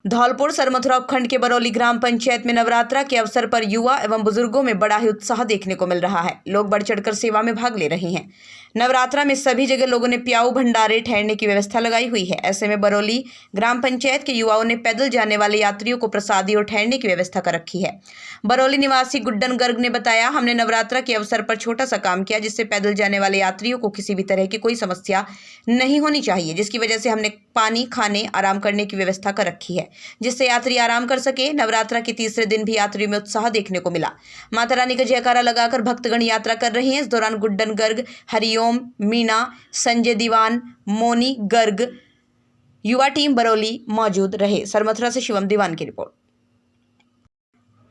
धौलपुर सरमथुरा उपखंड के बरौली ग्राम पंचायत में नवरात्रा के अवसर पर युवा एवं बुजुर्गों में बड़ा ही उत्साह देखने को मिल रहा है। लोग बढ़ चढ़कर सेवा में भाग ले रहे हैं। नवरात्रा में सभी जगह लोगों ने प्याऊ भंडारे ठहरने की व्यवस्था लगाई हुई है। ऐसे में बरौली ग्राम पंचायत के युवाओं ने पैदल जाने वाले यात्रियों को प्रसादी और ठहरने की व्यवस्था कर रखी है। बरौली निवासी गुड्डन गर्ग ने बताया, हमने नवरात्रा के अवसर पर छोटा सा काम किया जिससे पैदल जाने वाले यात्रियों को किसी भी तरह की कोई समस्या नहीं होनी चाहिए, जिसकी वजह से हमने पानी, खाने, आराम करने की व्यवस्था कर रखी है जिससे यात्री आराम कर सके। नवरात्रा के तीसरे दिन भी यात्रियों में उत्साह देखने को मिला। माता रानी का जयकारा लगाकर भक्तगण यात्रा कर रहे हैं। इस दौरान गुड्डन गर्ग, हरिओम, मीना, संजय दीवान, मोनी गर्ग, युवा टीम बरौली मौजूद रहे। सरमथुरा से शिवम दीवान की रिपोर्ट।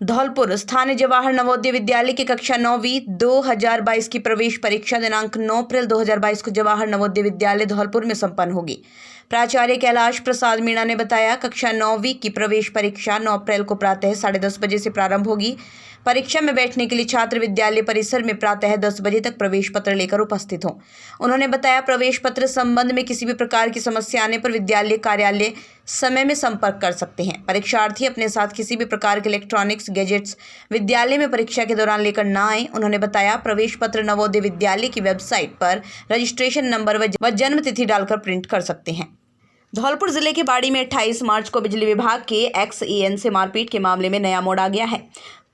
धौलपुर स्थानीय जवाहर नवोदय विद्यालय की कक्षा 9वीं 2022 की प्रवेश परीक्षा दिनांक 9 अप्रैल 2022 को जवाहर नवोदय विद्यालय धौलपुर में संपन्न होगी। प्राचार्य कैलाश प्रसाद मीणा ने बताया, कक्षा 9वीं की प्रवेश परीक्षा 9 अप्रैल को प्रातः 10:30 बजे से प्रारंभ होगी। परीक्षा में बैठने के लिए छात्र विद्यालय परिसर में प्रातः 10 बजे तक प्रवेश पत्र लेकर उपस्थित हों। उन्होंने बताया, प्रवेश पत्र संबंध में किसी भी प्रकार की समस्या आने पर विद्यालय कार्यालय समय में संपर्क कर सकते हैं। परीक्षार्थी अपने साथ किसी भी प्रकार के इलेक्ट्रॉनिक्स गैजेट्स विद्यालय में परीक्षा के दौरान लेकर न आए। उन्होंने बताया, प्रवेश पत्र नवोदय विद्यालय की वेबसाइट पर रजिस्ट्रेशन नंबर व जन्म तिथि डालकर प्रिंट कर सकते हैं। धौलपुर जिले के बाड़ी में 28 मार्च को बिजली विभाग के एक्सईएन से मारपीट के मामले में नया मोड़ आ गया है।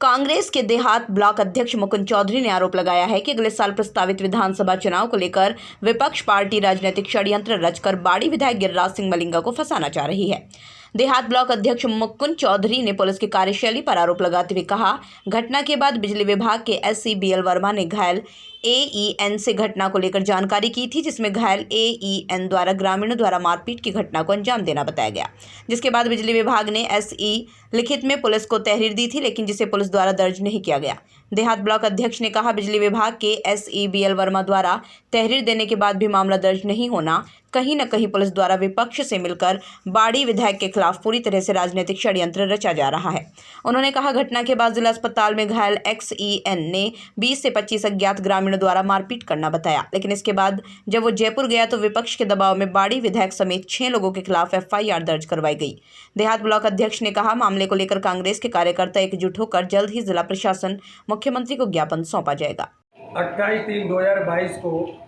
कांग्रेस के देहात ब्लॉक अध्यक्ष मुकुंद चौधरी ने आरोप लगाया है कि अगले साल प्रस्तावित विधानसभा चुनाव को लेकर विपक्ष पार्टी राजनीतिक षड्यंत्र रचकर बाड़ी विधायक गिरिराज सिंह मलिंगा को फंसाना चाह रही है। देहात ब्लॉक अध्यक्ष मुकुंद चौधरी ने पुलिस की कार्यशैली पर आरोप लगाते हुए कहा, घटना के बाद बिजली विभाग के एससी बीएल वर्मा ने घायल एईएन से घटना को लेकर जानकारी की थी, जिसमें घायल एईएन द्वारा ग्रामीणों द्वारा मारपीट की घटना को अंजाम देना बताया गया। जिसके बाद बिजली विभाग ने एसई लिखित में पुलिस को तहरीर दी थी, लेकिन जिसे पुलिस द्वारा दर्ज नहीं किया गया। देहात ब्लॉक अध्यक्ष ने कहा, बिजली विभाग के एसई बीएल वर्मा द्वारा तहरीर देने के बाद भी मामला दर्ज नहीं होना कहीं न कहीं पुलिस द्वारा विपक्ष से मिलकर बाड़ी विधायक के खिलाफ पूरी तरह से राजनीतिक षड्यंत्र रचा जा रहा है। उन्होंने कहा, घटना के बाद जिला अस्पताल में घायल एक्सईएन ने 20 से 25 अज्ञात ग्रामीणों द्वारा मारपीट करना बताया, लेकिन इसके बाद जब वो जयपुर गया तो विपक्ष के दबाव में बाड़ी विधायक समेत 6 लोगों के खिलाफ एफआईआर दर्ज करवाई गई। देहात ब्लॉक अध्यक्ष ने कहा, मामले को लेकर कांग्रेस के कार्यकर्ता एकजुट होकर जल्द ही जिला प्रशासन मुख्यमंत्री को ज्ञापन सौंपा जाएगा। 28/3/2022 को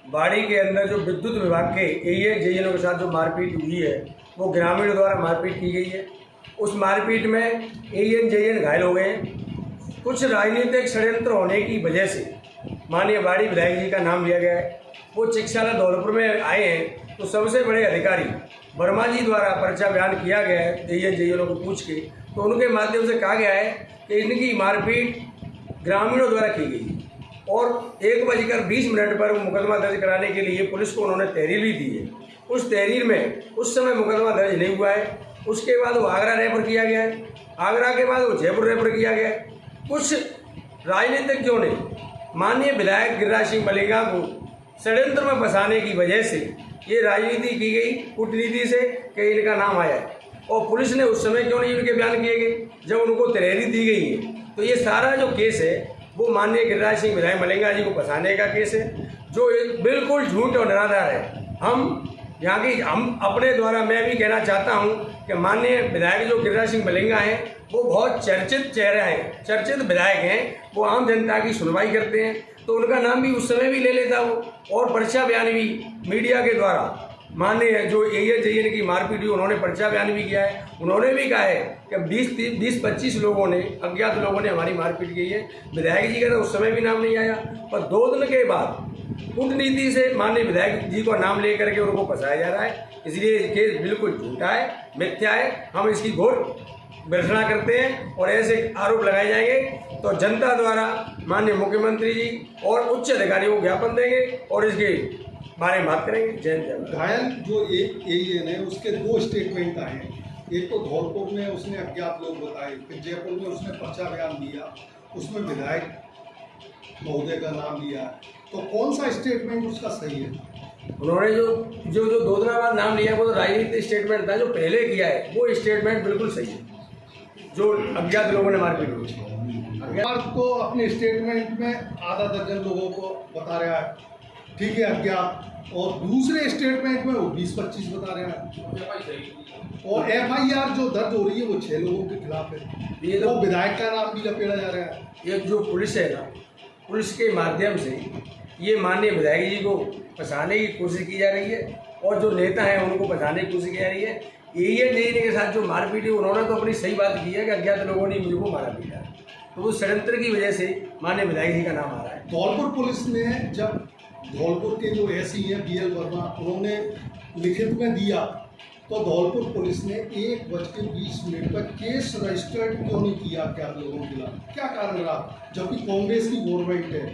बाड़ी के अंदर जो विद्युत विभाग के एईएन के साथ जो मारपीट हुई है वो ग्रामीणों द्वारा मारपीट की गई है। उस मारपीट में एईएन घायल हो गए। कुछ राजनीतिक षड्यंत्र होने की वजह से माननीय बाड़ी विधायक जी का नाम लिया गया है। वो चिकित्सालय धौलपुर में आए हैं तो सबसे बड़े अधिकारी वर्मा जी द्वारा पर्चा बयान किया गया है एईएन को पूछ के, तो उनके माध्यम से कहा गया है कि इनकी मारपीट ग्रामीणों द्वारा की गई और 1:20 पर मुकदमा दर्ज कराने के लिए पुलिस को उन्होंने तहरीर भी दी है। उस तहरीर में उस समय मुकदमा दर्ज नहीं हुआ है। उसके बाद वो आगरा रेफर किया गया है। आगरा के बाद वो जयपुर रेफर किया गया है। कुछ राजनीतिज्ञों ने माननीय विधायक गिरिराज सिंह मलिंगा को षड्यंत्र में फंसाने की वजह से ये राजनीति की गई कूटनीति से कि इनका नाम आया है, और पुलिस ने उस समय क्यों नहीं उनके बयान किए गए जब उनको तहरीर दी गई है। तो ये सारा जो केस है वो माननीय गिरिराज सिंह विधायक मलिंगा जी को फंसाने का केस है, जो एक बिल्कुल झूठ और निराधार है। हम अपने द्वारा मैं भी कहना चाहता हूं कि माननीय विधायक जो गिरिराज सिंह मलिंगा हैं वो बहुत चर्चित चेहरा हैं, चर्चित विधायक हैं। वो आम जनता की सुनवाई करते हैं, तो उनका नाम भी उस समय भी ले लेता वो, और पर्चा बयान भी मीडिया के द्वारा माननीय जो एईएन की मारपीट हुई उन्होंने पर्चा बयान भी किया है। उन्होंने भी कहा है कि 20-25 लोगों ने, अज्ञात लोगों ने हमारी मारपीट की है। विधायक जी का तो उस समय भी नाम नहीं आया, पर 2 दिन के बाद कूटनीति से माननीय विधायक जी का नाम लेकर के उनको फंसाया जा रहा है। इसलिए ये केस बिल्कुल झूठा है, मिथ्या है। हम इसकी घोर भर्त्सना करते हैं और ऐसे आरोप लगाए जाएंगे तो जनता द्वारा माननीय मुख्यमंत्री जी और उच्च अधिकारियों को ज्ञापन देंगे और इसके बारे में बात करेंगे। जय। घायल जो एईएन है उसके 2 स्टेटमेंट आए हैं। एक तो धौलपुर में उसने अज्ञात लोग बताए, फिर जयपुर में उसने पर्चा बयान दिया, उसमें विधायक महोदय का नाम लिया। तो कौन सा स्टेटमेंट उसका सही है? उन्होंने जो 2 दिन बाद नाम लिया वो तो राजनीतिक स्टेटमेंट था। जो पहले किया है वो स्टेटमेंट बिल्कुल सही है, जो अज्ञात लोगों ने मारपीट की। अज्ञात को अपने स्टेटमेंट में आधा दर्जन लोगों को बता रहा है, ठीक है अज्ञात, और दूसरे स्टेटमेंट में वो 20-25 बता रहे हैं, और FIR जो दर्ज हो रही है वो 6 लोगों के खिलाफ है। ये वो विधायक का नाम भी लपेटा जा रहा है। ये जो पुलिस है ना, पुलिस के माध्यम से ये माननीय विधायक जी को फंसाने की कोशिश की जा रही है, और जो नेता हैं उनको फंसाने की कोशिश की जा रही है। AEN के साथ जो मारपीट है, उन्होंने तो अपनी सही बात की है कि अज्ञात लोगों ने मुझको मारा पीटा, तो वो षड्यंत्र की वजह से माननीय विधायक जी का नाम आ रहा है। धौलपुर पुलिस ने जब धौलपुर के जो SC हैं BL वर्मा, उन्होंने लिखित में दिया, तो धौलपुर पुलिस ने 1:20 पर केस रजिस्टर्ड क्यों नहीं किया अज्ञात लोगों के खिलाफ? क्या कारण रहा? जबकि कांग्रेस की गवर्नमेंट है,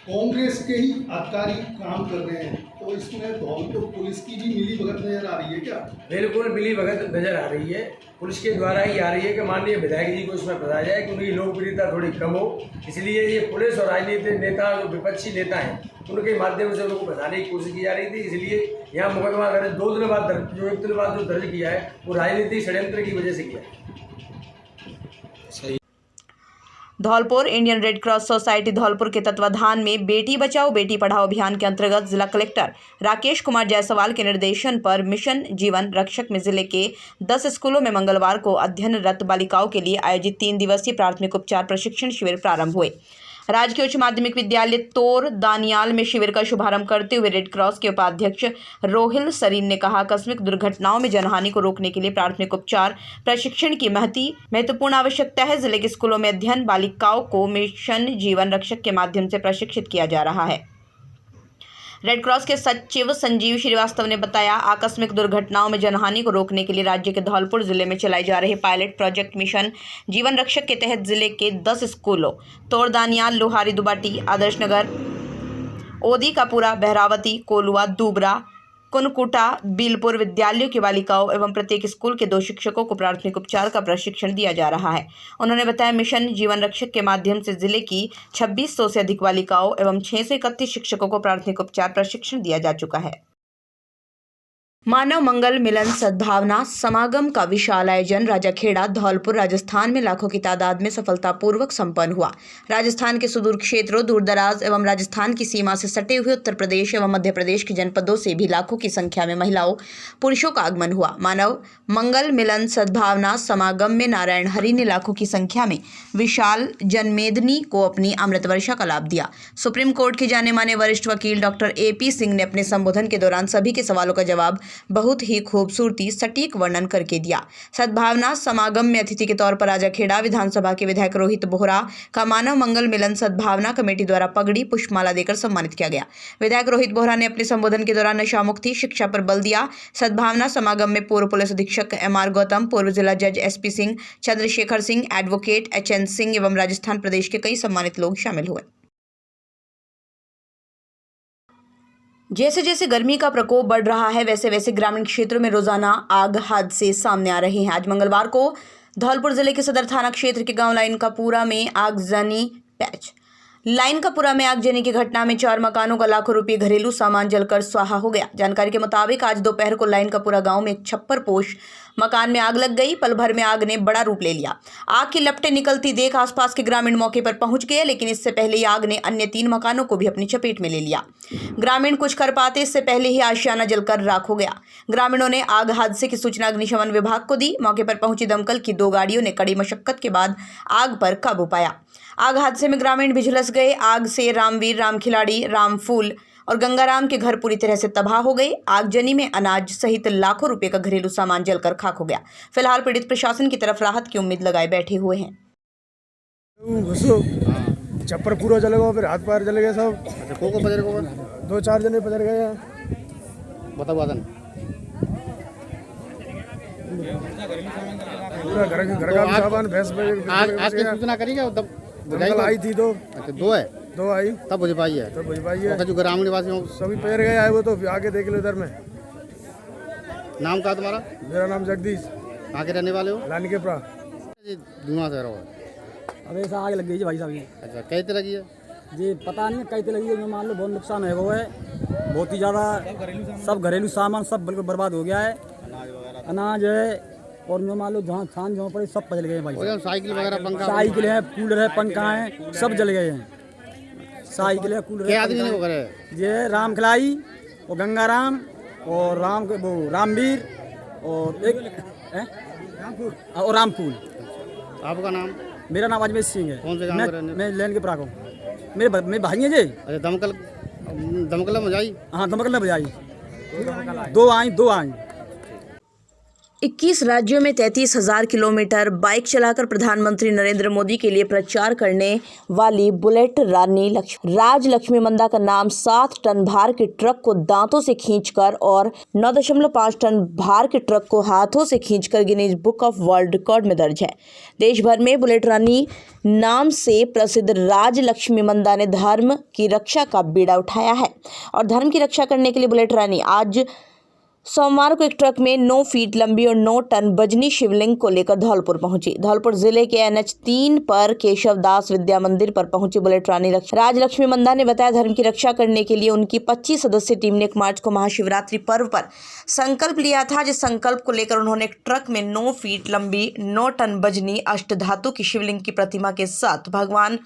कांग्रेस के ही अधिकारी काम कर रहे हैं, तो इसमें धौलपुर पुलिस की भी मिली भगत नजर आ रही है क्या? बिल्कुल मिली भगत नजर आ रही है, पुलिस के द्वारा ही आ रही है कि माननीय विधायक जी को इसमें फंसाया जाए कि उनकी लोकप्रियता थोड़ी कम हो। इसलिए ये पुलिस और राजनीतिक नेता, जो विपक्षी नेता हैं, उनके माध्यम से उनको फंसाने की कोशिश की जा रही थी। इसलिए यहाँ मुकदमा अगर 2 दिन बाद जो 1 दिन बाद जो दर्ज किया है, वो राजनीतिक षड्यंत्र की वजह से किया है। Dholpur Indian red cross society Dholpur के तत्वाधान में बेटी बचाओ बेटी पढ़ाओ अभियान के अंतर्गत जिला कलेक्टर राकेश कुमार जायसवाल के निर्देशन पर मिशन जीवन रक्षक में जिले के 10 स्कूलों में मंगलवार को अध्ययनरत बालिकाओं के लिए आयोजित 3 दिवसीय प्राथमिक उपचार प्रशिक्षण शिविर प्रारंभ हुए। राजकीय उच्च माध्यमिक विद्यालय तोर दानियाल में शिविर का शुभारंभ करते हुए रेड क्रॉस के उपाध्यक्ष रोहिल सरीन ने कहा, आकस्मिक दुर्घटनाओं में जनहानि को रोकने के लिए प्राथमिक उपचार प्रशिक्षण की महत्वपूर्ण आवश्यकता है। जिले के स्कूलों में अध्ययन बालिकाओं को मिशन जीवन रक्षक के माध्यम से प्रशिक्षित किया जा रहा है। रेड क्रॉस के सचिव संजीव श्रीवास्तव ने बताया, आकस्मिक दुर्घटनाओं में जनहानि को रोकने के लिए राज्य के धौलपुर जिले में चलाए जा रहे पायलट प्रोजेक्ट मिशन जीवन रक्षक के तहत जिले के 10 स्कूलों तोरदानियाल, लोहारी दुबाटी, आदर्श नगर, ओदी कापुरा, बहरावती, कोलुआ, दूबरा, कुनकुटा, बीलपुर विद्यालयों की बालिकाओं एवं प्रत्येक स्कूल के 2 शिक्षकों को प्राथमिक उपचार का प्रशिक्षण दिया जा रहा है। उन्होंने बताया, मिशन जीवन रक्षक के माध्यम से जिले की 2600 से अधिक बालिकाओं एवं 631 शिक्षकों को प्राथमिक उपचार प्रशिक्षण दिया जा चुका है। मानव मंगल मिलन सद्भावना समागम का विशाल आयोजन राजाखेड़ा धौलपुर राजस्थान में लाखों की तादाद में सफलतापूर्वक संपन्न हुआ। राजस्थान के सुदूर क्षेत्रों, दूरदराज एवं राजस्थान की सीमा से सटे हुए उत्तर प्रदेश एवं मध्य प्रदेश के जनपदों से भी लाखों की संख्या में महिलाओं पुरुषों का आगमन हुआ। मानव मंगल मिलन सद्भावना समागम में नारायण हरि ने लाखों की संख्या में विशाल जनमेदनी को अपनी अमृत वर्षा का लाभ दिया। सुप्रीम कोर्ट के जाने माने वरिष्ठ वकील डॉक्टर AP सिंह ने अपने संबोधन के दौरान सभी के सवालों का जवाब बहुत ही खूबसूरती सटीक वर्णन करके दिया। सद्भावना समागम में अतिथि के तौर पर राजाखेड़ा विधानसभा के विधायक रोहित बोहरा का मानव मंगल मिलन सद्भावना कमेटी द्वारा पगड़ी पुष्पमाला देकर सम्मानित किया गया। विधायक रोहित बोहरा ने अपने संबोधन के दौरान नशा मुक्ति शिक्षा पर बल दिया। सद्भावना समागम में पूर्व पुलिस अधीक्षक MR गौतम, पूर्व जिला जज SP Singh, Chandrashekhar Singh, advocate HN Singh एवं राजस्थान प्रदेश के कई सम्मानित लोग शामिल हुए। जैसे जैसे गर्मी का प्रकोप बढ़ रहा है, वैसे वैसे ग्रामीण क्षेत्रों में रोजाना आग हादसे सामने आ रहे हैं। आज मंगलवार को धौलपुर जिले के सदर थाना क्षेत्र के गांव लाइनकापुरा में आगजनी लाइनकापुरा में आगजनी की घटना में 4 मकानों का लाखों रुपये घरेलू सामान जलकर स्वाहा हो गया। जानकारी के मुताबिक आज दोपहर को लाइनकापुरा गांव में एक छप्परपोश मकान में आग लग गई। पल भर में आग ने बड़ा रूप ले लिया। आग की लपटें निकलती देख आसपास के ग्रामीण मौके पर पहुंच गए, लेकिन इससे पहले ही आग ने अन्य 3 मकानों को भी अपनी चपेट में ले लिया। ग्रामीण कुछ कर पाते इससे पहले ही आशियाना जलकर राख हो गया। ग्रामीणों ने आग हादसे की सूचना अग्निशमन विभाग को दी। मौके पर पहुंची दमकल की 2 गाड़ियों ने कड़ी मशक्कत के बाद आग पर काबू पाया। आग हादसे में ग्रामीण भी झुलस गए। आग से रामवीर, राम खिलाड़ी, रामफूल और गंगाराम के घर पूरी तरह से तबाह हो गए। आगजनी में अनाज सहित लाखों रुपए का घरेलू सामान जलकर खाक हो गया। फिलहाल पीड़ित प्रशासन की तरफ राहत की उम्मीद लगाए बैठे हुए हैं। छप्पर पूरा जल गया, फिर हाथ पैर जल गए सब। अच्छा, को बजर को 2-4 जने बजर गए हैं। बता बादन पूरा घर का सामान भैंस आज की सूचना करी क्या तब दमकल आई थी 2। अच्छा, 2 है 2 आई तब बुझ पाई है। तब बुझ पाई है। जो ग्रामीण निवासी हो सभी पैर गए आए वो तो आगे देख लो इधर में। नाम क्या तुम्हारा? मेरा नाम जगदीश। कहाँ के रहने वाले हो? लाइनकापुरा। धुआं से रहो। अब ऐसा आग लग गई है भाई साहब। ये अच्छा, कई तरह की है जी पता नहीं कैसे लगी है। मान लो बहुत नुकसान है, वो है बहुत ही ज़्यादा। सब घरेलू सामान सब बिल्कुल बर्बाद हो गया है। अनाज है और जो मान लो जहाँ खान जहाँ पड़े सब जल गए हैं भाई साहब। साइकिल वगैरह पंखा, साइकिल है, कूलर है, पंखा है, सब जल गए हैं। शाही के लिए कुल क्या आदमी ने वो करे? ये राम खिलाई और गंगाराम और राम के वो रामवीर और एक और रामफूल। आपका नाम? मेरा नाम अजमेर सिंह है। कौन से गांव के रहने? मैं लेन के प्राक हूँ। मेरे भाई हैं जी। अच्छा, दमकल में जाई? हाँ, दमकल में बजाई। दो आई। 21 राज्यों में 33,000 किलोमीटर बाइक चलाकर प्रधानमंत्री नरेंद्र मोदी के लिए प्रचार करने वाली बुलेट रानी राजलक्ष्मी मंदा का नाम 7 टन भार के ट्रक को दांतों से खींचकर और 9.5 टन भार के ट्रक को हाथों से खींचकर Guinness book of world record में दर्ज है। देश भर में बुलेट रानी नाम से प्रसिद्ध राजलक्ष्मी मंदा ने धर्म की रक्षा का बीड़ा उठाया है और धर्म की रक्षा करने के लिए बुलेट रानी आज सोमवार को एक ट्रक में 9 फीट लंबी और 9 टन वजनी शिवलिंग को लेकर धौलपुर पहुंची। धौलपुर जिले के NH 3 पर केशव दास विद्या मंदिर पर पहुंची बुलेट रानी राजलक्ष्मी मंदा ने बताया, धर्म की रक्षा करने के लिए उनकी 25 सदस्यीय टीम ने 1 मार्च को महाशिवरात्रि पर्व पर संकल्प लिया था। जिस संकल्प को लेकर उन्होंने एक ट्रक में 9 फीट लंबी 9 टन वजनी अष्टधातु की शिवलिंग की प्रतिमा के साथ भगवान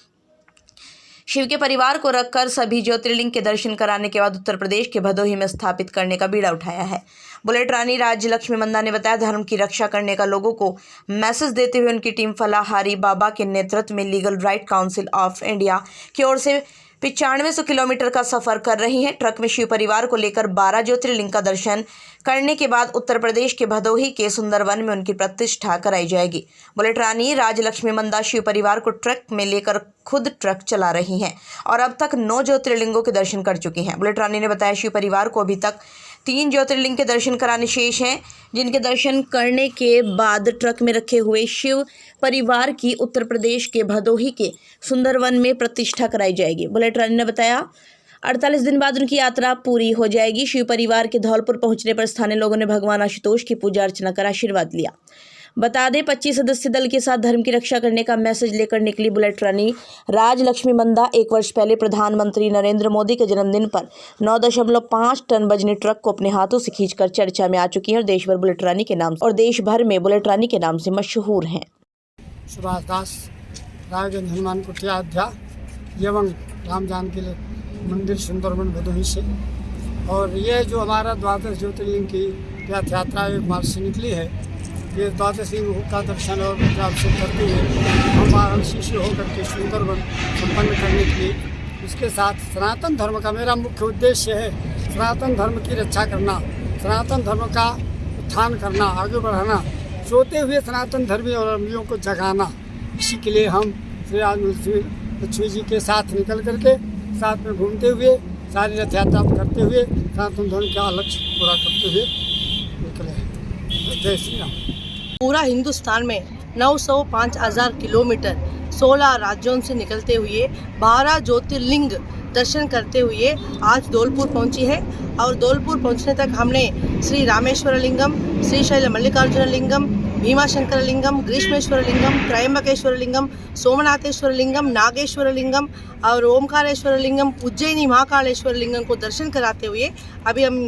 शिव के परिवार को रखकर सभी ज्योतिर्लिंग के दर्शन कराने के बाद उत्तर प्रदेश के भदोही में स्थापित करने का बीड़ा उठाया है। बुलेट रानी राज्यलक्ष्मी मंदा ने बताया, धर्म की रक्षा करने का लोगों को मैसेज देते हुए उनकी टीम फलाहारी बाबा के नेतृत्व में legal right council of India की ओर से 9500 किलोमीटर का सफर कर रही है। ट्रक में शिव परिवार को लेकर 12 ज्योतिर्लिंग का दर्शन करने के बाद उत्तर प्रदेश के भदोही के सुंदरवन में उनकी प्रतिष्ठा कराई जाएगी। बुलेट रानी राजलक्ष्मी मंदा शिव परिवार को ट्रक में लेकर खुद ट्रक चला रही हैं और अब तक 9 ज्योतिर्लिंगों के दर्शन कर चुकी हैं। बुलेट रानी ने बताया, शिव परिवार को अभी तक 3 ज्योतिर्लिंग के दर्शन कराने शेष हैं, जिनके दर्शन करने के बाद ट्रक में रखे हुए शिव परिवार की उत्तर प्रदेश के भदोही के सुंदरवन में प्रतिष्ठा कराई जाएगी। बुलेट रानी ने बताया, 48 दिन बाद उनकी यात्रा पूरी हो जाएगी। शिव परिवार के धौलपुर पहुंचने पर स्थानीय लोगों ने भगवान आशुतोष की पूजा अर्चना कर आशीर्वाद लिया। बता दें, 25 सदस्यीय दल के साथ धर्म की रक्षा करने का मैसेज लेकर निकली बुलेट रानी राजलक्ष्मी मंदा 1 वर्ष पहले प्रधानमंत्री नरेंद्र मोदी के जन्मदिन पर 9.5 टन वजनी ट्रक को अपने हाथों से खींचकर चर्चा में आ चुकी है और देश भर बुलेट रानी के नाम के नाम से मशहूर हैं। सुभाष दास, रायगंज हनुमान कुटिया अध्याय एवं राम जानकी मंदिर सुंदरवन भदोही से। और ये जो हमारा द्वादश ज्योतिर्लिंग की रथ यात्रा 1 मार्च से निकली है, ये द्वादश लिंग का दर्शन और पूजा से करते हुए हम वाराणसी से होकर के सुंदरवन संपन्न करने के लिए, इसके साथ सनातन धर्म का मेरा मुख्य उद्देश्य है सनातन धर्म की रक्षा करना, सनातन धर्म का उत्थान करना, आगे बढ़ाना, सोते हुए सनातन धर्मी और अवलंबियों को जगाना। इसी के लिए हम श्री राजलक्ष्मी जी के साथ निकल करके साथ में घूमते हुए सारी रथ यात्रा करते हुए सनातन धर्म का लक्ष्य पूरा करते हुए निकले। जय श्री राम। पूरा हिंदुस्तान में 905,000 किलोमीटर 16 राज्यों से निकलते हुए 12 ज्योतिर्लिंग दर्शन करते हुए आज धौलपुर पहुंची है। और धौलपुर पहुंचने तक हमने श्री रामेश्वर लिंगम, श्री शैल मल्लिकार्जुन लिंगम, भीमाशंकर लिंगम, ग्रीष्मेश्वर लिंगम, त्रयंबकेश्वर लिंगम, सोमनाथेश्वर लिंगम, नागेश्वर लिंगम और ओमकारेश्वर लिंगम, उज्जैनी महाकालेश्वर लिंगम को दर्शन कराते हुए अभी हम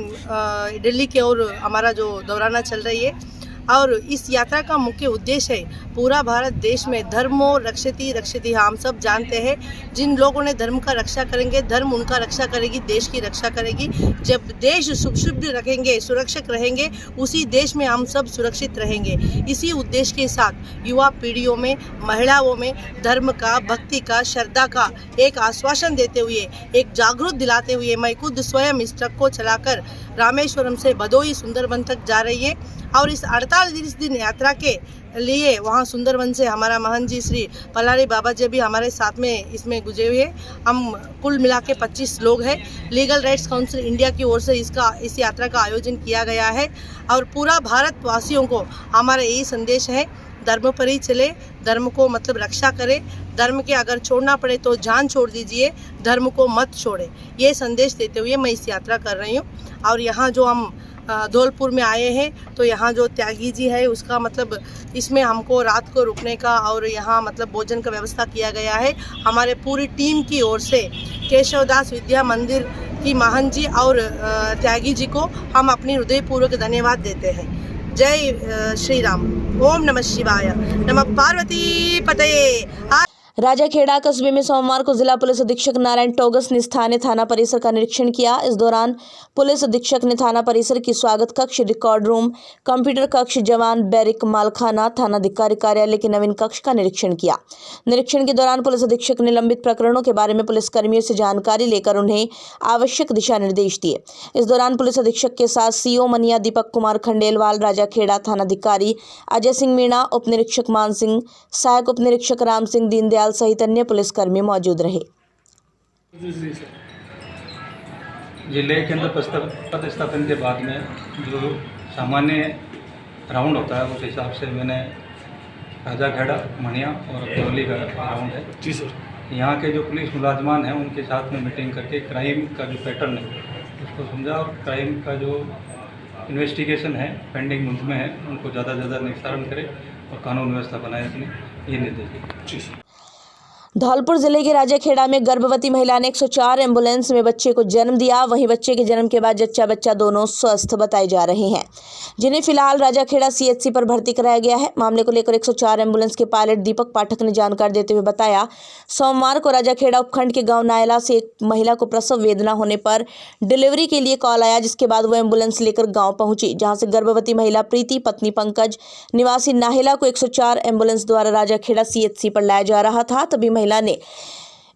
दिल्ली की ओर हमारा जो दौराना चल रही है। और इस यात्रा का मुख्य उद्देश्य है पूरा भारत देश में धर्मो रक्षति रक्षति। हम सब जानते हैं, जिन लोगों ने धर्म का रक्षा करेंगे, धर्म उनका रक्षा करेगी, देश की रक्षा करेगी। जब देश शुभ रखेंगे, सुरक्षित रहेंगे, उसी देश में हम सब सुरक्षित रहेंगे। इसी उद्देश्य के साथ युवा पीढ़ियों में, महिलाओं में धर्म का, भक्ति का, श्रद्धा का एक आश्वासन देते हुए, एक जागरूक दिलाते हुए मैं खुद स्वयं इस ट्रक को चलाकर रामेश्वरम से भदोही सुंदरवन तक जा रही है। और इस 48 दिन यात्रा के लिए वहाँ सुंदरवन से हमारा महंत जी श्री पलारी बाबा जी भी हमारे साथ में इसमें गुजरे हुए। हम कुल मिला के 25 लोग हैं। लीगल राइट्स काउंसिल इंडिया की ओर से इस यात्रा का आयोजन किया गया है। और पूरा भारतवासियों को हमारा यही संदेश है, धर्म पर ही चले, धर्म को मतलब रक्षा करें, धर्म के अगर छोड़ना पड़े तो जान छोड़ दीजिए, धर्म को मत छोड़े। ये संदेश देते हुए मैं इस यात्रा कर रही हूँ। और यहाँ जो हम धौलपुर में आए हैं, तो यहाँ जो त्यागी जी है उसका मतलब इसमें हमको रात को रुकने का और यहाँ मतलब भोजन का व्यवस्था किया गया है। हमारे पूरी टीम की ओर से केशवदास विद्या मंदिर की महंत जी और त्यागी जी को हम अपनी हृदयपूर्वक धन्यवाद देते हैं। जय श्री राम। ओम नमः शिवाय। नमः पार्वती पतये। राजाखेड़ा कस्बे में सोमवार को जिला पुलिस अधीक्षक नारायण टोगस ने स्थानीय थाना परिसर का निरीक्षण किया। इस दौरान पुलिस अधीक्षक ने थाना परिसर की स्वागत कक्ष, रिकॉर्ड रूम, कंप्यूटर कक्ष, जवान बैरिक, मालखाना, थानाधिकारी कार्यालय के नवीन कक्ष का निरीक्षण किया। निरीक्षण के दौरान पुलिस अधीक्षक ने लंबित प्रकरणों के बारे में पुलिसकर्मियों से जानकारी लेकर उन्हें आवश्यक दिशा निर्देश दिए। इस दौरान पुलिस अधीक्षक के साथ सीओ मनिया दीपक कुमार खंडेलवाल, राजाखेड़ा थानाधिकारी अजय सिंह मीणा, उप निरीक्षक मान सिंह, सहायक उप निरीक्षक राम सिंह दीनदयाल सहित अन्य पुलिसकर्मी मौजूद रहे। जिले के अंदर पदस्थापन के बाद में जो सामान्य राउंड होता है उस हिसाब से मैंने राजाखेड़ा, मनिया और अकरौली का राउंड है। जी सर। यहाँ के जो पुलिस मुलाजमान हैं उनके साथ में मीटिंग करके क्राइम का जो पैटर्न है उसको समझा और क्राइम का जो इन्वेस्टिगेशन है पेंडिंग मुद्दे में है उनको ज़्यादा से ज़्यादा निस्तारण करें और कानून व्यवस्था बनाए रखने ये निर्देश दिए। धौलपुर जिले के राजाखेड़ा में गर्भवती महिला ने 104 एम्बुलेंस में बच्चे को जन्म दिया। वहीं बच्चे के जन्म के बाद जच्चा बच्चा दोनों स्वस्थ बताए जा रहे हैं, जिन्हें फिलहाल राजाखेड़ा सीएचसी पर भर्ती कराया गया है। मामले को लेकर 104 एम्बुलेंस के पायलट दीपक पाठक ने जानकारी देते हुए बताया, सोमवार को राजाखेड़ा उपखंड के गांव नायला से एक महिला को प्रसव वेदना होने पर डिलीवरी के लिए कॉल आया, जिसके बाद वो एम्बुलेंस लेकर गाँव पहुंची, जहाँ से गर्भवती महिला प्रीति पत्नी पंकज निवासी नाहिला को 104 एम्बुलेंस द्वारा राजाखेड़ा सीएचसी पर लाया जा रहा था। तभी महिला ने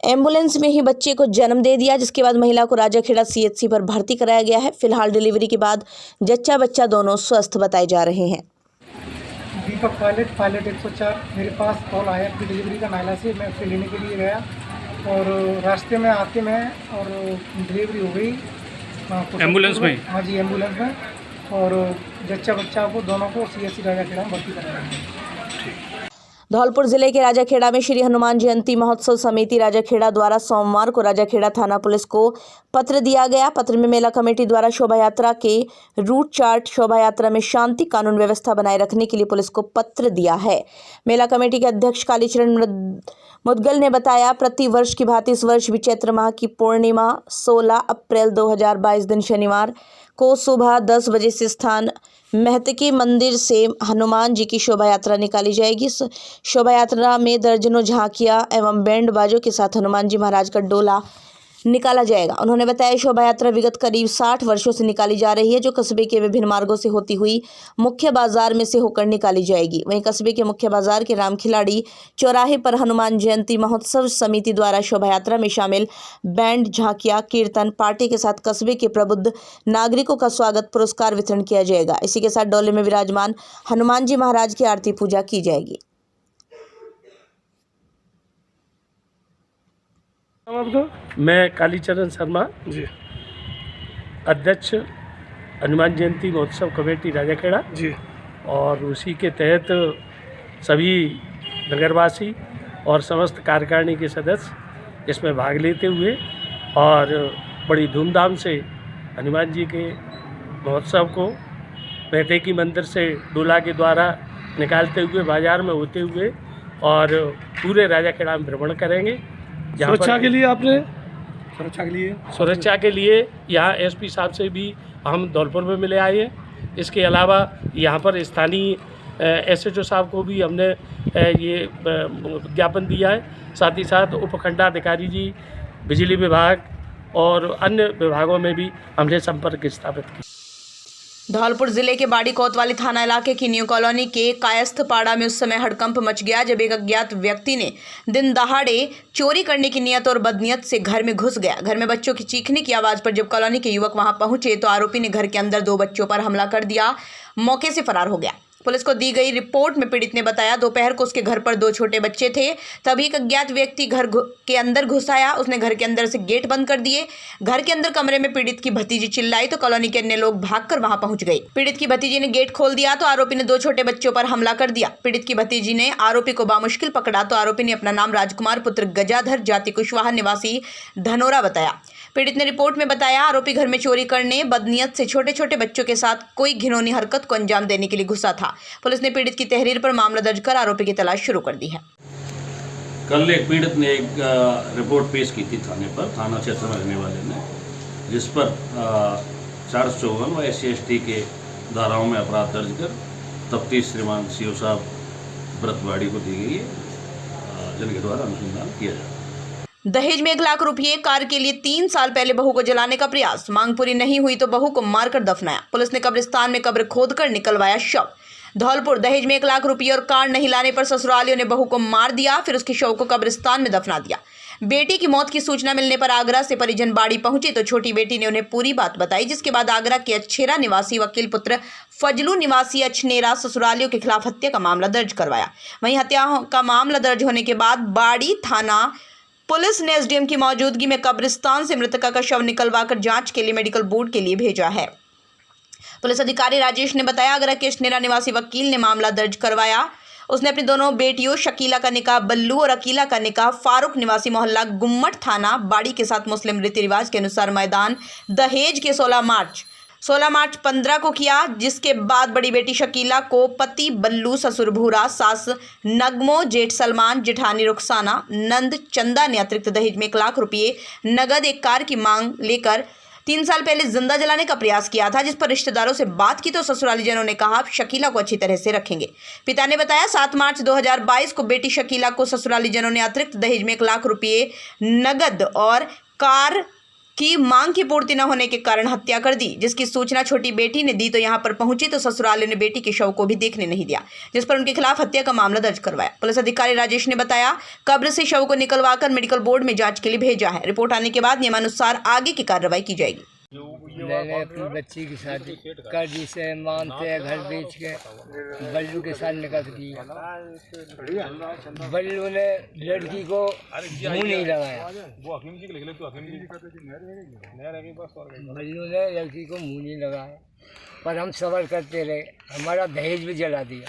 एम्बुलेंस में ही बच्चे को जन्म दे दिया, जिसके बाद महिला को राजाखेड़ा सीएचसी पर भर्ती कराया गया है। फिलहाल डिलीवरी के बाद जच्चा बच्चा दोनों स्वस्थ बताए जा रहे हैं। दीपक पायलट 104 मेरे पास कॉल आया कि डिलीवरी का नायला से। मैं उसे लेने के लिए गया और रास्ते में आते मैं और डिलीवरी हो गई एम्बुलेंस में। हाँ जी, एम्बुलेंस में, और जच्चा बच्चा को दोनों को सीएचसी राजाखेड़ा में भर्ती कराया गया। धौलपुर जिले के राजाखेड़ा में श्री हनुमान जयंती महोत्सव समिति राजाखेड़ा द्वारा सोमवार को राजाखेड़ा थाना पुलिस को पत्र दिया गया। पत्र में मेला कमेटी द्वारा शोभा यात्रा के रूट चार्ट, शोभा यात्रा में शांति कानून व्यवस्था बनाए रखने के लिए पुलिस को पत्र दिया है। मेला कमेटी के अध्यक्ष कालीचरण मुदगल ने बताया, प्रति वर्ष की भांति इस वर्ष भी चैत्र माह की पूर्णिमा 16 अप्रैल 2022 दिन शनिवार को सुबह 10 बजे से स्थान महतकी मंदिर से हनुमान जी की शोभा यात्रा निकाली जाएगी। इस शोभा यात्रा में दर्जनों झांकियां एवं बैंड बाजों के साथ हनुमान जी महाराज का डोला निकाला जाएगा। उन्होंने बताया, शोभा यात्रा विगत करीब 60 वर्षों से निकाली जा रही है, जो कस्बे के विभिन्न मार्गों से होती हुई मुख्य बाजार में से होकर निकाली जाएगी। वहीं कस्बे के मुख्य बाजार के राम खिलाड़ी चौराहे पर हनुमान जयंती महोत्सव समिति द्वारा शोभा यात्रा में शामिल बैंड, झांकियां, कीर्तन पार्टी के साथ कस्बे के प्रबुद्ध नागरिकों का स्वागत, पुरस्कार वितरण किया जाएगा। इसी के साथ डोले में विराजमान हनुमान जी महाराज की आरती पूजा की जाएगी। मैं कालीचरण शर्मा जी, अध्यक्ष हनुमान जयंती महोत्सव कमेटी राजाखेड़ा जी, और उसी के तहत सभी नगरवासी और समस्त कार्यकारिणी के सदस्य इसमें भाग लेते हुए और बड़ी धूमधाम से हनुमान जी के महोत्सव को महतेकी मंदिर से डोला के द्वारा निकालते हुए बाजार में होते हुए और पूरे राजाखेड़ा में भ्रमण करेंगे। सुरक्षा के लिए सुरक्षा के लिए यहाँ एसपी साहब से भी हम धौलपुर में मिले आए हैं। इसके अलावा यहाँ पर स्थानीय एसएचओ साहब को भी हमने ये ज्ञापन दिया है। साथ ही साथ उपखंडाधिकारी जी, बिजली विभाग और अन्य विभागों में भी हमने संपर्क स्थापित किया। धौलपुर जिले के बाड़ी कोतवाली थाना इलाके की न्यू कॉलोनी के कायस्थ पाड़ा में उस समय हड़कंप मच गया जब एक अज्ञात व्यक्ति ने दिन दहाड़े चोरी करने की नियत और बदनीयत से घर में घुस गया। घर में बच्चों की चीखने की आवाज पर जब कॉलोनी के युवक वहां पहुंचे तो आरोपी ने घर के अंदर 2 बच्चों पर हमला कर दिया, मौके से फरार हो गया। पुलिस को दी गई रिपोर्ट में पीड़ित ने बताया, दोपहर को उसके घर पर 2 छोटे बच्चे थे, तभी एक अज्ञात व्यक्ति घर के अंदर घुस आया। उसने घर के अंदर से गेट बंद कर दिए। घर के अंदर कमरे में पीड़ित की भतीजी चिल्लाई तो कॉलोनी के अन्य लोग भागकर वहां पहुंच गए। पीड़ित की भतीजी ने गेट खोल दिया तो आरोपी ने 2 छोटे बच्चों पर हमला कर दिया। पीड़ित की भतीजी ने आरोपी को बामुश्किल पकड़ा तो आरोपी ने अपना नाम राजकुमार पुत्र गजाधर, जाति कुशवाहा, निवासी धनोरा बताया। पीड़ित ने रिपोर्ट में बताया, आरोपी घर में चोरी करने, बदनीयत से छोटे छोटे बच्चों के साथ कोई घिनौनी हरकत को अंजाम देने के लिए घुसा था। पुलिस ने पीड़ित की तहरीर पर मामला दर्ज कर आरोपी की तलाश शुरू कर दी है। कल एक पीड़ित ने एक रिपोर्ट पेश की थी थाने पर, थाना क्षेत्र में रहने वाले ने, जिस पर 454 व SC/ST के धाराओं में अपराध दर्ज कर तफ्तीश श्रीमान सीओ साहब व्रतवाड़ी को दी गई है। जिनके द्वारा अनुसंधान किया जाए। दहेज में 1 लाख रुपये, कार के लिए 3 साल पहले बहू को जलाने का प्रयास, मांग पूरी नहीं हुई तो बहू को मारकर दफनाया। पुलिस ने कब्रिस्तान में कब्र खोदकर निकलवाया शव। धौलपुर, दहेज में 1 लाख रुपये और कार नहीं लाने पर ससुरालियों ने बहू को मार दिया, फिर उसके शव को कब्रिस्तान में दफना दिया। बेटी की मौत की सूचना मिलने पर आगरा से परिजन बाड़ी पहुंचे तो छोटी बेटी ने उन्हें पूरी बात बताई, जिसके बाद आगरा के अछनेरा निवासी वकील पुत्र फजलू निवासी अछनेरा ससुरालियों के खिलाफ हत्या का मामला दर्ज करवाया। वहीं हत्या का मामला दर्ज होने के बाद बाड़ी थाना पुलिस ने एसडीएम की मौजूदगी में कब्रिस्तान से मृतका का शव निकलवाकर जांच के लिए मेडिकल बोर्ड के लिए भेजा है। पुलिस अधिकारी राजेश ने बताया, आगरा के अछनेरा निवासी वकील ने मामला दर्ज करवाया। उसने अपनी दोनों बेटियों शकीला का निकाह बल्लू और अकीला का निकाह फारूक निवासी मोहल्ला गुम्मट थाना बाड़ी के साथ मुस्लिम रीति रिवाज के अनुसार मैदान दहेज के 16 मार्च 15 को किया, जिसके बाद बड़ी बेटी शकीला को पति बल्लू, ससुर भूरा, सास नगमो, जेठ सलमान, जेठानी रुखसाना, नंद चंदा ने अतिरिक्त दहेज में 1 लाख रुपये, नगद, एक कार की मांग लेकर 3 साल पहले जिंदा जलाने का प्रयास किया था, जिस पर रिश्तेदारों से बात की तो ससुरालीजनों ने कहा शकीला को अच्छी तरह से रखेंगे। पिता ने बताया 7 मार्च 2022 को बेटी शकीला को ससुरालीजनों ने अतिरिक्त दहेज में 1 लाख रुपये, नगद और कार की मांग की पूर्ति न होने के कारण हत्या कर दी, जिसकी सूचना छोटी बेटी ने दी तो यहां पर पहुंची तो ससुरालियों ने बेटी के शव को भी देखने नहीं दिया, जिस पर उनके खिलाफ हत्या का मामला दर्ज करवाया। पुलिस अधिकारी राजेश ने बताया, कब्र से शव को निकलवाकर मेडिकल बोर्ड में जांच के लिए भेजा है। रिपोर्ट आने के बाद नियमानुसार आगे की कार्रवाई की जाएगी। मैंने अपनी बच्ची की शादी कर दी से मानते हैं, घर बेच के बल्लू के साथ निकाह दी। बल्लू ने लड़की को मुंह नहीं लगाया, बल्लू ने लड़की को मुंह नहीं लगाया, पर हम सब्र करते रहे। हमारा दहेज भी जला दिया,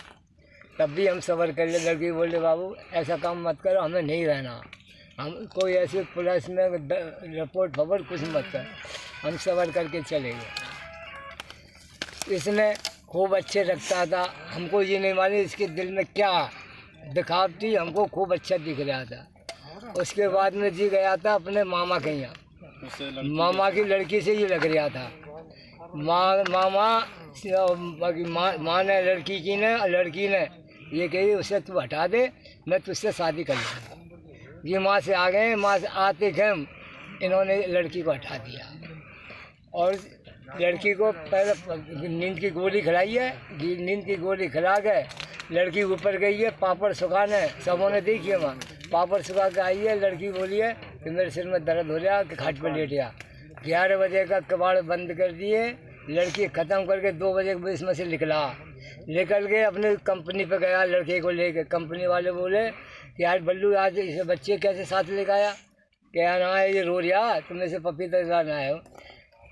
तब भी हम सब्र कर ले। लड़की बोले बाबू ऐसा काम मत करो, हमें नहीं रहना, हम कोई ऐसे पुलिस में रिपोर्ट खबर कुछ मत कर, हम सब्र करके चले गए। इसने खूब अच्छे रखता था, हमको ये नहीं मालूम इसके दिल में क्या दिखावटी, हमको खूब अच्छा दिख रहा था। उसके बाद में जी गया था अपने मामा के यहाँ, मामा की लड़की से ये लग रहा था। माँ ने लड़की की ने, लड़की ने ये कही उसे तू हटा दे, मैं तुझसे शादी कर लूँगा। ये माँ से आ गए, माँ से आते हम इन्होंने लड़की को हटा दिया और लड़की को पहले नींद की गोली खिलाई है। नींद की गोली खिला के लड़की ऊपर गई है पापड़ सुखाने, सबों ने देखी है वहाँ पापड़ सुखा के आई है। लड़की बोली है कि मेरे सिर में दर्द हो रहा कि खाट पर लेट गया। 11 बजे का कबाड़ बंद कर दिए, लड़की ख़त्म करके 2 बजे के इसमें से निकल के अपने कंपनी पे गया लड़के को लेके। कंपनी वाले बोले कि यार बल्लू आज इसे बच्चे कैसे साथ लेकर आया, क्या ना है ये रो रहा, तुम इसे पपीता दिलाना आए हो।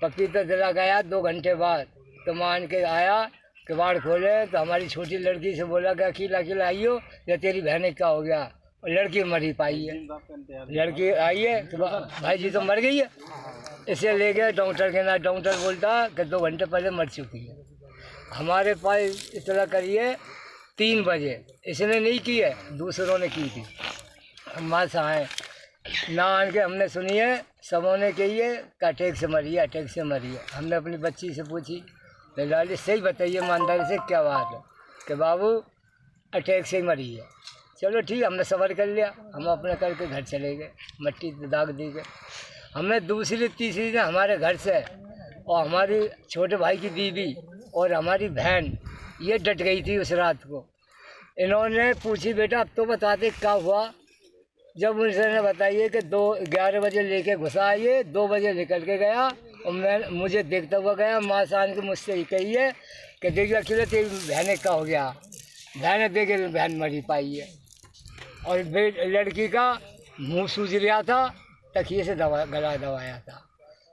पपीता दिला गया 2 घंटे बाद तो मान के आया, किवाड़ खोले तो हमारी छोटी लड़की से बोला कि अकेला आई हो या तेरी बहन क्या हो गया, और लड़की मरी पाई है। लड़की आई है तो भाई जी तो मर गई है, इसे ले गए डॉक्टर के ना, डॉक्टर बोलता कि 2 घंटे पहले मर चुकी है। हमारे पास इतला करिए 3 बजे, इसने नहीं की है, दूसरों ने की थी। हम वहाँ से आए ना आन के हमने सुनी है, सबों ने कही है कि अटैक से मरी है, अटैक से मरी है। हमने अपनी बच्ची से पूछी तो लाली सही बताइए ईमानदारी से क्या बात है, कि बाबू अटैक से ही मरी है। चलो ठीक, हमने सब्र कर लिया, हम अपने करके घर चले गए, मट्टी दाग दी गए। हमें दूसरी तीसरी दिन हमारे घर से और हमारी छोटे भाई की बीवी और हमारी बहन ये डट गई थी उस रात को। इन्होंने पूछी बेटा अब तो बता दे क्या हुआ। जब उन्होंने बताइए कि 11 बजे लेके घुसा आइए, 2 बजे निकल के गया और मुझे देखता हुआ गया। माँ सान के मुझसे ही कही है कि देखिए अकेले तेरी बहन का हो गया, बहन देखे बहन मरी पाई है। और लड़की का मुंह सूज रहा था, तकिए से गला दबाया था,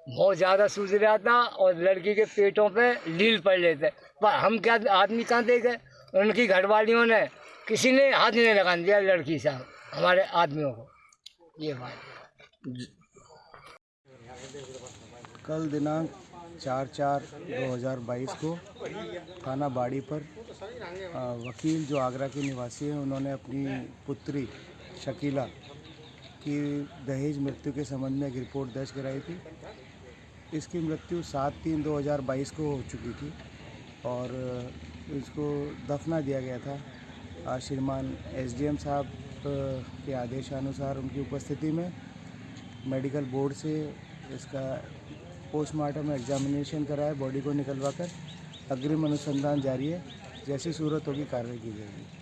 बहुत ज़्यादा सूज रहा था और लड़की के पेटों पे लील पड़ रहे थे। पर हम क्या आदमी कहाँ दे गए, उनकी घरवालियों ने किसी ने हाथ नहीं लगा दिया लड़की साहब हमारे आदमियों को। ये बात कल दिनांक 4/4/2022 को थाना बाड़ी पर वकील जो आगरा के निवासी हैं उन्होंने अपनी पुत्री शकीला की दहेज मृत्यु के संबंध में एक रिपोर्ट दर्ज कराई थी। इसकी मृत्यु 7/3/2022 को हो चुकी थी और इसको दफना दिया गया था। श्रीमान एसडीएम साहब के आदेशानुसार उनकी उपस्थिति में मेडिकल बोर्ड से इसका पोस्टमार्टम एग्जामिनेशन कराए, बॉडी को निकलवा कर अग्रिम अनुसंधान जारी है। जैसी सूरत होगी कार्रवाई की जाएगी।